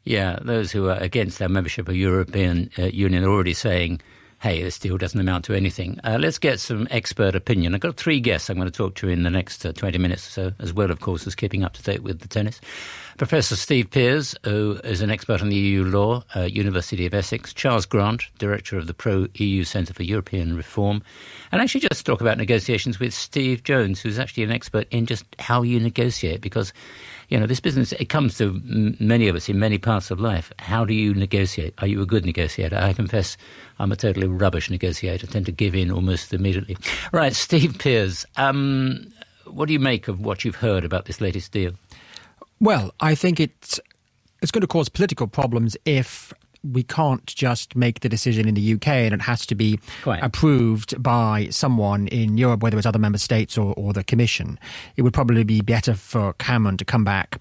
Yeah, those who are against our membership of the European Union are already saying, hey, this deal doesn't amount to anything. Let's get some expert opinion. I've got 3 guests I'm going to talk to in the next 20 minutes or so, as well, of course, as keeping up to date with the tennis. Professor Steve Pears, who is an expert on the EU law, University of Essex. Charles Grant, Director of the Pro-EU Centre for European Reform. And actually just talk about negotiations with Steve Jones, who's actually an expert in just how you negotiate, because this business, it comes to many of us in many parts of life. How do you negotiate? Are you a good negotiator? I confess I'm a totally rubbish negotiator. I tend to give in almost immediately. Right, Steve Pears, what do you make of what you've heard about this latest deal? Well, I think it's going to cause political problems if we can't just make the decision in the UK and it has to be approved by someone in Europe, whether it's other member states or the Commission. It would probably be better for Cameron to come back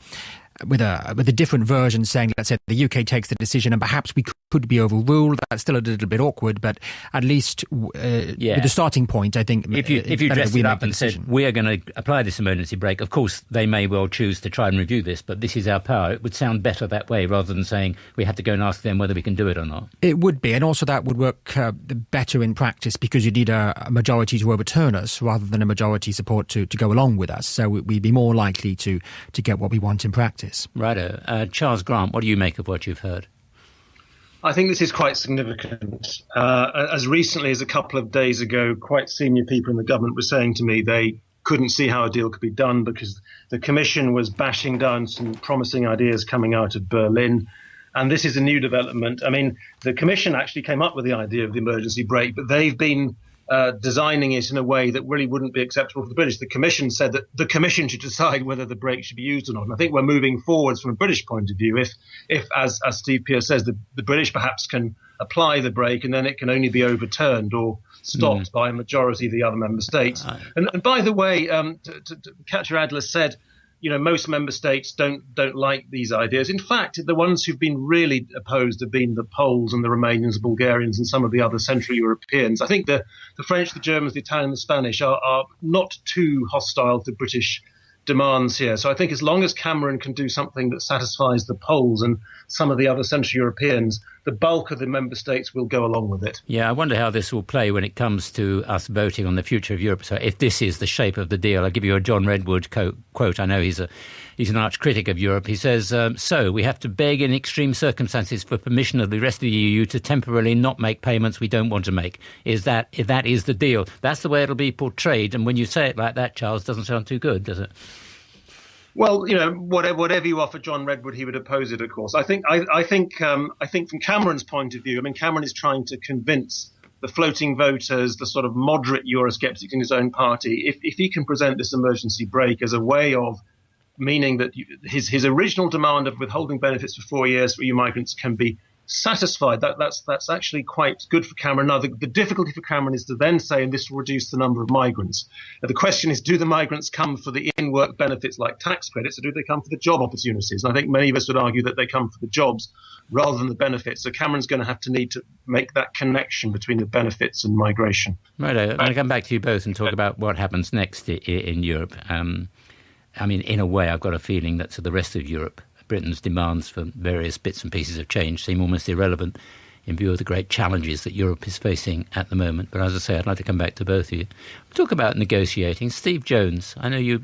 with a different version saying, let's say the UK takes the decision and perhaps we could be overruled. That's still a little bit awkward, but at least with the starting point, I think if you dressed it up and said, we are going to apply this emergency brake, of course they may well choose to try and review this, but this is our power. It would sound better that way rather than saying we have to go and ask them whether we can do it or not. It would be, and also that would work better in practice because you need a majority to overturn us rather than a majority support to go along with us. So we'd be more likely to get what we want in practice. Righto. Charles Grant, what do you make of what you've heard? I think this is quite significant. As recently as a couple of days ago, quite senior people in the government were saying to me they couldn't see how a deal could be done because the Commission was bashing down some promising ideas coming out of Berlin. And this is a new development. I mean, the Commission actually came up with the idea of the emergency brake, but they've been designing it in a way that really wouldn't be acceptable for the British. The Commission said that the Commission should decide whether the brake should be used or not. And I think we're moving forwards from a British point of view. If as Steve Pearce says, the British perhaps can apply the brake and then it can only be overturned or stopped by a majority of the other member states. And by the way, Katja Adler said, most member states don't like these ideas. In fact, the ones who've been really opposed have been the Poles and the Romanians, the Bulgarians and some of the other Central Europeans. I think the French, the Germans, the Italian, the Spanish are not too hostile to British demands here. So I think as long as Cameron can do something that satisfies the Poles and some of the other Central Europeans, the bulk of the member states will go along with it. Yeah, I wonder how this will play when it comes to us voting on the future of Europe. So if this is the shape of the deal, I'll give you a John Redwood quote. I know he's an arch critic of Europe. He says, so we have to beg in extreme circumstances for permission of the rest of the EU to temporarily not make payments we don't want to make. If that is the deal, that's the way it'll be portrayed. And when you say it like that, Charles, doesn't sound too good, does it? Well, whatever you offer John Redwood, he would oppose it, of course. I think from Cameron's point of view, Cameron is trying to convince the floating voters, the sort of moderate Eurosceptics in his own party, if he can present this emergency brake as a way of meaning that his original demand of withholding benefits for 4 years for EU migrants can be satisfied, that's actually quite good for Cameron. Now, the difficulty for Cameron is to then say, and this will reduce the number of migrants. Now, the question is, do the migrants come for the in-work benefits like tax credits, or do they come for the job opportunities? And I think many of us would argue that they come for the jobs rather than the benefits. So Cameron's going to need to make that connection between the benefits and migration. Right. I'm going to come back to you both and talk about what happens next in Europe. In a way, I've got a feeling that to the rest of Europe, Britain's demands for various bits and pieces of change seem almost irrelevant in view of the great challenges that Europe is facing at the moment. But as I say, I'd like to come back to both of you. We'll talk about negotiating. Steve Jones, I know you're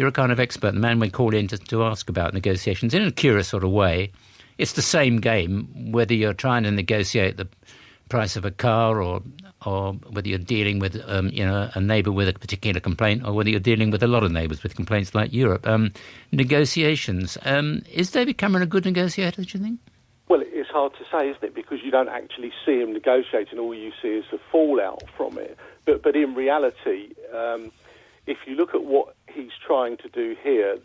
a kind of expert, the man we call in to ask about negotiations in a curious sort of way. It's the same game, whether you're trying to negotiate the price of a car or whether you're dealing with a neighbour with a particular complaint or whether you're dealing with a lot of neighbours with complaints like Europe. Negotiations. Is David Cameron a good negotiator, do you think? Well, it's hard to say, isn't it? Because you don't actually see him negotiating. All you see is the fallout from it. But in reality, if you look at what he's trying to do here,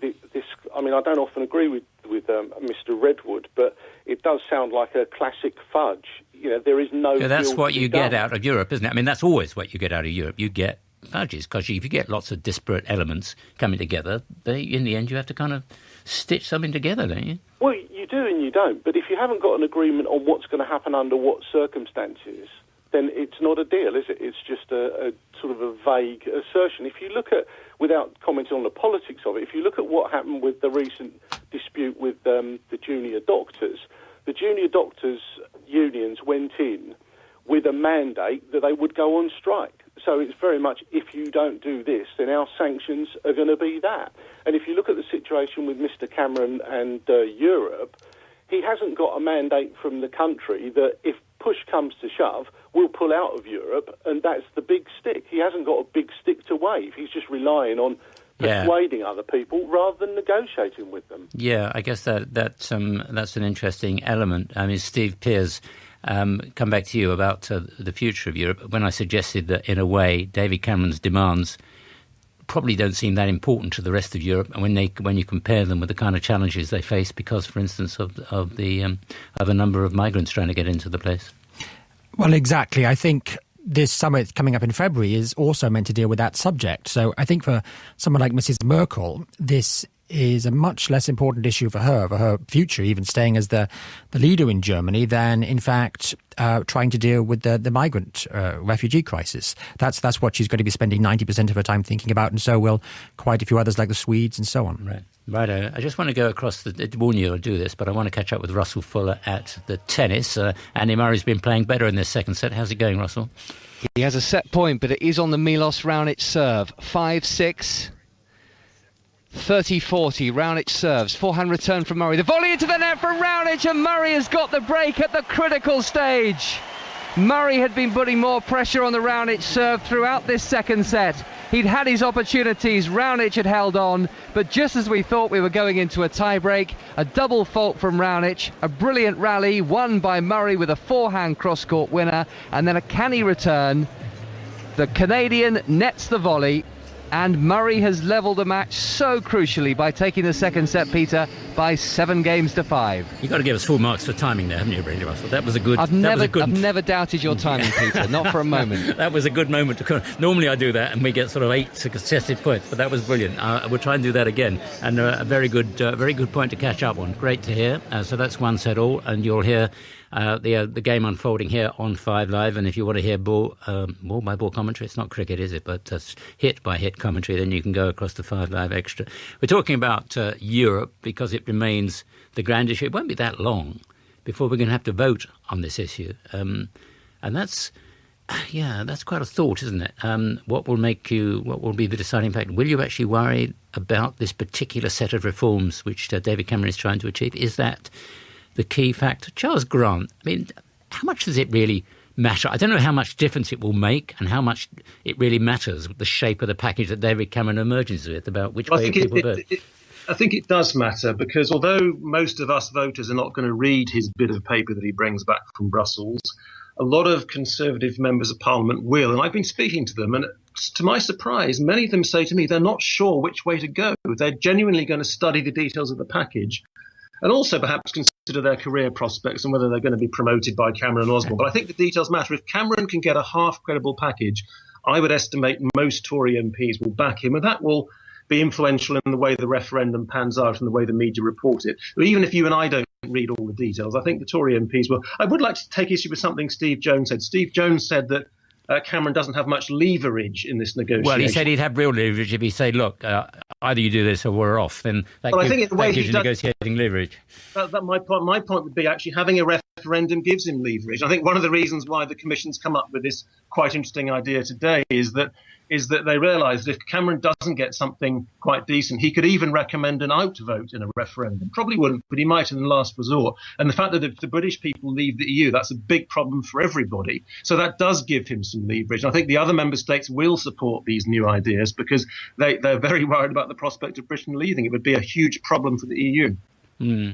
I don't often agree with Mr. Redwood, but it does sound like a classic fudge. There is no... Yeah, that's what you get out of Europe, isn't it? That's always what you get out of Europe. You get fudges, because if you get lots of disparate elements coming together, in the end you have to kind of stitch something together, don't you? Well, you do and you don't. But if you haven't got an agreement on what's going to happen under what circumstances, then it's not a deal, is it? It's just a sort of a vague assertion. If you look at, without commenting on the politics of it, if you look at what happened with the recent dispute with the junior doctors unions went in with a mandate that they would go on strike. So it's very much, if you don't do this, then our sanctions are going to be that. And if you look at the situation with Mr. Cameron and Europe, he hasn't got a mandate from the country that if push comes to shove, we'll pull out of Europe, and that's the big stick. He hasn't got a big stick to wave. He's just relying on persuading other people rather than negotiating with them. Yeah, I guess that's an interesting element. I mean, Steve Pearce, come back to you about the future of Europe. When I suggested that, in a way, David Cameron's demands probably don't seem that important to the rest of Europe, and when you compare them with the kind of challenges they face, because, for instance, of a number of migrants trying to get into the place. Well, exactly. I think this summit coming up in February is also meant to deal with that subject. So I think for someone like Mrs. Merkel, this is a much less important issue for her future, even staying as the leader in Germany, than, in fact, trying to deal with the migrant refugee crisis. That's what she's going to be spending 90% of her time thinking about, and so will quite a few others like the Swedes and so on. Right. I just want to go across warn you I'll do this, but I want to catch up with Russell Fuller at the tennis. Andy Murray's been playing better in this second set. How's it going, Russell? He has a set point, but it is on the Milos Raonic serve. 5-6. 30-40, Raonic serves, forehand return from Murray, the volley into the net from Raonic, and Murray has got the break at the critical stage. Murray had been putting more pressure on the Raonic serve throughout this second set. He'd had his opportunities, Raonic had held on, but just as we thought we were going into a tie-break, a double fault from Raonic, a brilliant rally won by Murray with a forehand cross-court winner, and then a canny return. The Canadian nets the volley, and Murray has levelled the match so crucially by taking the second set, Peter, by 7-5. You've got to give us full marks for timing there, haven't you, really, Russell? That was a good... I've never doubted your timing, Peter, not for a moment. That was a good moment. Normally I do that and we get sort of 8 successive points, but that was brilliant. We'll try and do that again. And a very good point to catch up on. Great to hear. So that's one set all, and you'll hear the game unfolding here on 5 Live. And if you want to hear ball by ball commentary, it's not cricket, is it? But hit by hit commentary, then you can go across to 5 Live Extra. We're talking about Europe because it remains the grand issue. It won't be that long before we're going to have to vote on this issue. And that's quite a thought, isn't it? What will be the deciding factor? Will you actually worry about this particular set of reforms which David Cameron is trying to achieve? Is that the key factor? Charles Grant, I mean, how much does it really matter? I don't know how much difference it will make and how much it really matters, the shape of the package that David Cameron emerges with, about which way people vote. I think it does matter, because although most of us voters are not going to read his bit of paper that he brings back from Brussels, a lot of Conservative members of Parliament will, and I've been speaking to them, and to my surprise, many of them say to me they're not sure which way to go. They're genuinely going to study the details of the package and also perhaps consider their career prospects and whether they're going to be promoted by Cameron and Osborne. But I think the details matter. If Cameron can get a half-credible package, I would estimate most Tory MPs will back him, and that will be influential in the way the referendum pans out and the way the media report it. But even if you and I don't read all the details, I think the Tory MPs will. I would like to take issue with something Steve Jones said. Steve Jones said that Cameron doesn't have much leverage in this negotiation. Well, he said he'd have real leverage if he said, look, either you do this or we're off. Then that gives you negotiating leverage. My point would be actually having a referendum gives him leverage. I think one of the reasons why the Commission's come up with this quite interesting idea today is that they realise that if Cameron doesn't get something quite decent, he could even recommend an out vote in a referendum. Probably wouldn't, but he might in the last resort. And the fact that if the British people leave the EU, that's a big problem for everybody. So that does give him some leverage. And I think the other member states will support these new ideas because they're very worried about the prospect of Britain leaving. It would be a huge problem for the EU.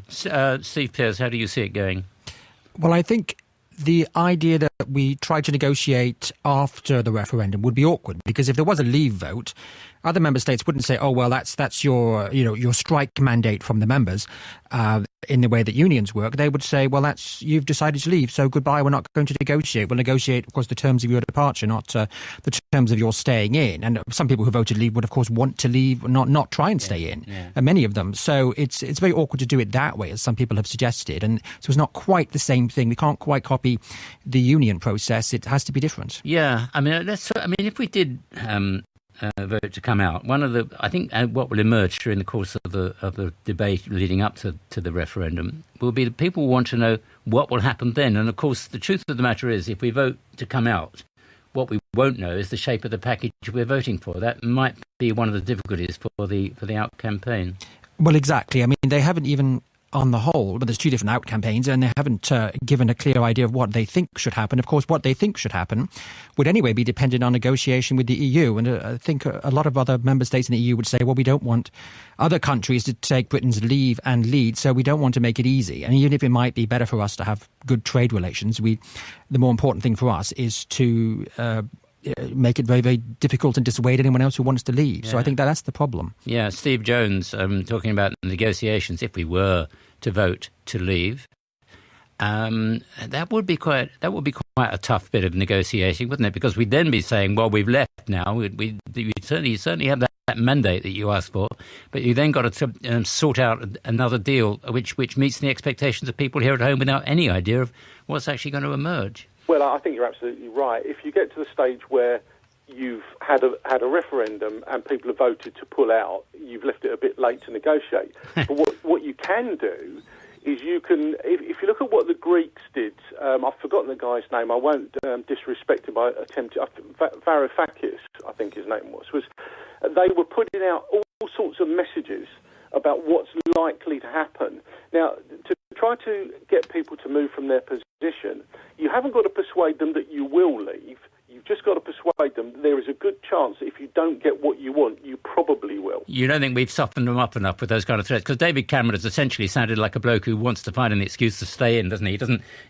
Steve Pearce, how do you see it going? Well, I think the idea that we try to negotiate after the referendum would be awkward, because if there was a leave vote, other member states wouldn't say, "Oh well, that's your your strike mandate from the members," in the way that unions work. They would say, "Well, you've decided to leave, so goodbye. We're not going to negotiate. We'll negotiate, of course, the terms of your departure, not the terms of your staying in." And some people who voted leave would, of course, want to leave, not try and stay in. And many of them. So it's very awkward to do it that way, as some people have suggested. And so it's not quite the same thing. We can't quite copy the union process. It has to be different. Yeah, I mean, if we did vote to come out, I think what will emerge during the course of the debate leading up to the referendum will be that people want to know what will happen then. And of course, the truth of the matter is, if we vote to come out, what we won't know is the shape of the package we're voting for. That might be one of the difficulties for the out campaign. Well, exactly. I mean, they haven't even, on the whole, but there's two different out campaigns, and they haven't given a clear idea of what they think should happen. Of course, what they think should happen would anyway be dependent on negotiation with the EU. And I think a lot of other member states in the EU would say, well, we don't want other countries to take Britain's leave and lead, so we don't want to make it easy. And even if it might be better for us to have good trade relations, the more important thing for us is to make it very, very difficult and dissuade anyone else who wants to leave. Yeah. So I think that's the problem. Yeah, Steve Jones talking about negotiations. If we were to vote to leave, that would be quite a tough bit of negotiating, wouldn't it? Because we'd then be saying, well, we've left now. We certainly have that mandate that you asked for, but you then got to sort out another deal which meets the expectations of people here at home without any idea of what's actually going to emerge. Well, I think you're absolutely right. If you get to the stage where you've had a referendum and people have voted to pull out, you've left it a bit late to negotiate. But what you can do is you can, if you look at what the Greeks did, I've forgotten the guy's name, I won't disrespect him by attempting, Varoufakis, I think his name was they were putting out all sorts of messages about what's likely to happen. Now, to try to get people to move from their position, you haven't got to persuade them that you will leave. You've just got to persuade them that there is a good chance that if you don't get what you want, you probably will. You don't think we've softened them up enough with those kind of threats? Because David Cameron has essentially sounded like a bloke who wants to find an excuse to stay in, doesn't he?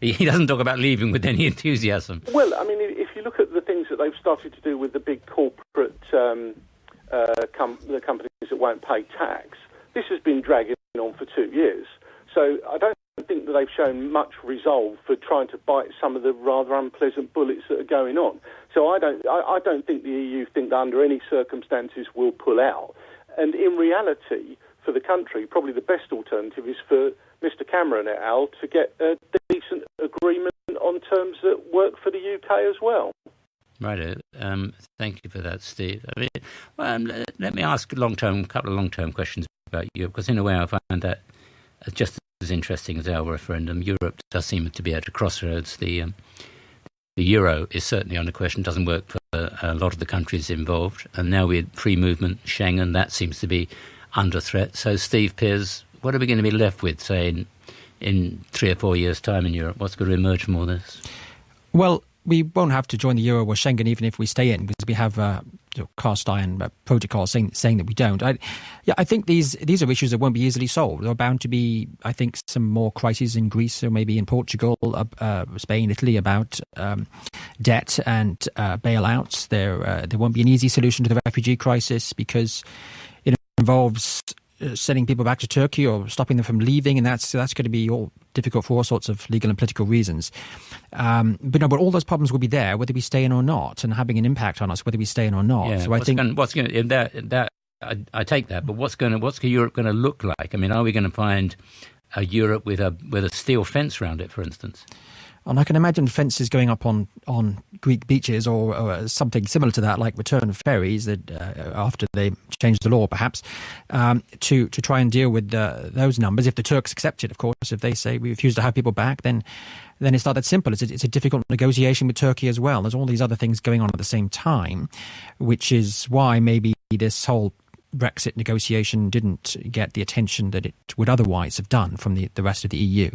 He doesn't talk about leaving with any enthusiasm. Well, I mean, if you look at the things that they've started to do with the big corporate the companies that won't pay tax, this has been dragging on for 2 years. So I don't think that they've shown much resolve for trying to bite some of the rather unpleasant bullets that are going on. So I don't think the EU think that under any circumstances will pull out. And in reality, for the country, probably the best alternative is for Mr Cameron et al. To get a decent agreement on terms that work for the UK as well. Right. Thank you for that, Steve. Let me ask a couple of long-term questions about Europe, because in a way I find that just as interesting as our referendum. Europe does seem to be at a crossroads. The euro is certainly on the question, doesn't work for a lot of the countries involved. And now with free movement, Schengen, that seems to be under threat. So, Steve Pearce, what are we going to be left with, say, in 3 or 4 years' time in Europe? What's going to emerge from all this? Well, we won't have to join the euro or Schengen even if we stay in, because we have cast iron protocol saying that we don't. I think these are issues that won't be easily solved. There are bound to be, I think, some more crises in Greece or maybe in Portugal, Spain, Italy about debt and bailouts. There won't be an easy solution to the refugee crisis because it involves sending people back to Turkey or stopping them from leaving, and that's going to be all difficult for all sorts of legal and political reasons. But all those problems will be there whether we stay in or not, and having an impact on us whether we stay in or not. Yeah, so I take that, but what's Europe going to look like? I mean, are we going to find a Europe with a steel fence around it, for instance? And I can imagine fences going up on Greek beaches or something similar to that, like return ferries that after they change the law, perhaps, to try and deal with those numbers. If the Turks accept it, of course, if they say we refuse to have people back, then it's not that simple. It's a difficult negotiation with Turkey as well. There's all these other things going on at the same time, which is why maybe this whole Brexit negotiation didn't get the attention that it would otherwise have done from the rest of the EU.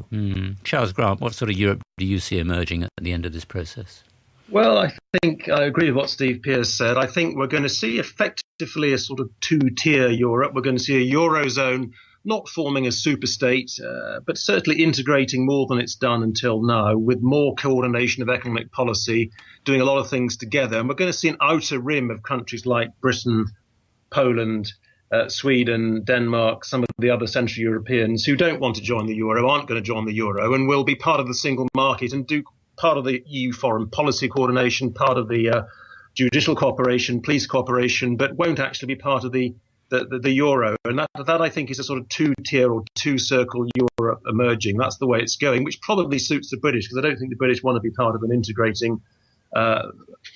Charles Grant, what sort of Europe do you see emerging at the end of this process? Well, I think I agree with what Steve Pearce said. I think we're going to see effectively a sort of two-tier Europe. We're going to see a Eurozone not forming a superstate, but certainly integrating more than it's done until now, with more coordination of economic policy, doing a lot of things together. And we're going to see an outer rim of countries like Britain Poland, Sweden, Denmark, some of the other Central Europeans who don't want to join the euro, aren't going to join the euro, and will be part of the single market and do part of the EU foreign policy coordination, part of the judicial cooperation, police cooperation, but won't actually be part of the euro. And that I think is a sort of two-tier or two-circle Europe emerging. That's the way it's going, which probably suits the British, because I don't think the British want to be part of an integrating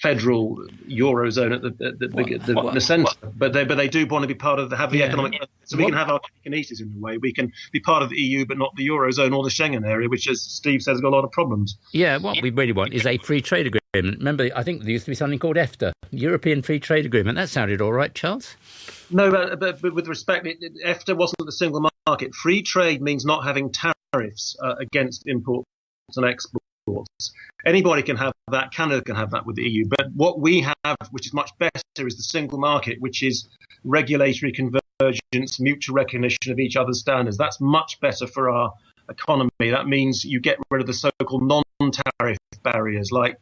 federal eurozone at the centre, but they do want to be part of have the economic. So we can have our cake and eat it in a way. We can be part of the EU, but not the eurozone or the Schengen area, which, as Steve says, has got a lot of problems. Yeah, what we really want is a free trade agreement. Remember, I think there used to be something called EFTA, European Free Trade Agreement. That sounded all right, Charles. No, but with respect, EFTA wasn't the single market. Free trade means not having tariffs against imports and exports. Anybody can have that. Canada can have that with the EU. But what we have, which is much better, is the single market, which is regulatory convergence, mutual recognition of each other's standards. That's much better for our economy. That means you get rid of the so-called non-tariff barriers, like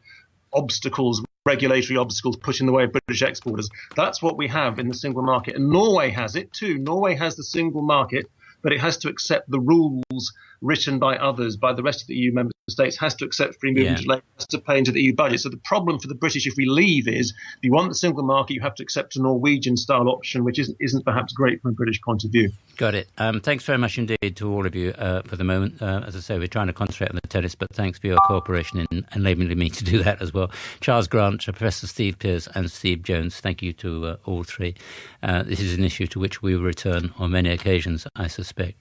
obstacles, regulatory obstacles put in the way of British exporters. That's what we have in the single market. And Norway has it too. Norway has the single market, but it has to accept the rules written by others, by the rest of the EU member states, has to accept free movement of labour, has to pay into the EU budget. So the problem for the British, if we leave, is if you want the single market, you have to accept a Norwegian-style option, which isn't perhaps great from a British point of view. Got it. Thanks very much indeed to all of you for the moment. As I say, we're trying to concentrate on the tennis, but thanks for your cooperation in enabling me to do that as well. Charles Grant, Professor Steve Pearce and Steve Jones, thank you to all three. This is an issue to which we will return on many occasions, I suspect.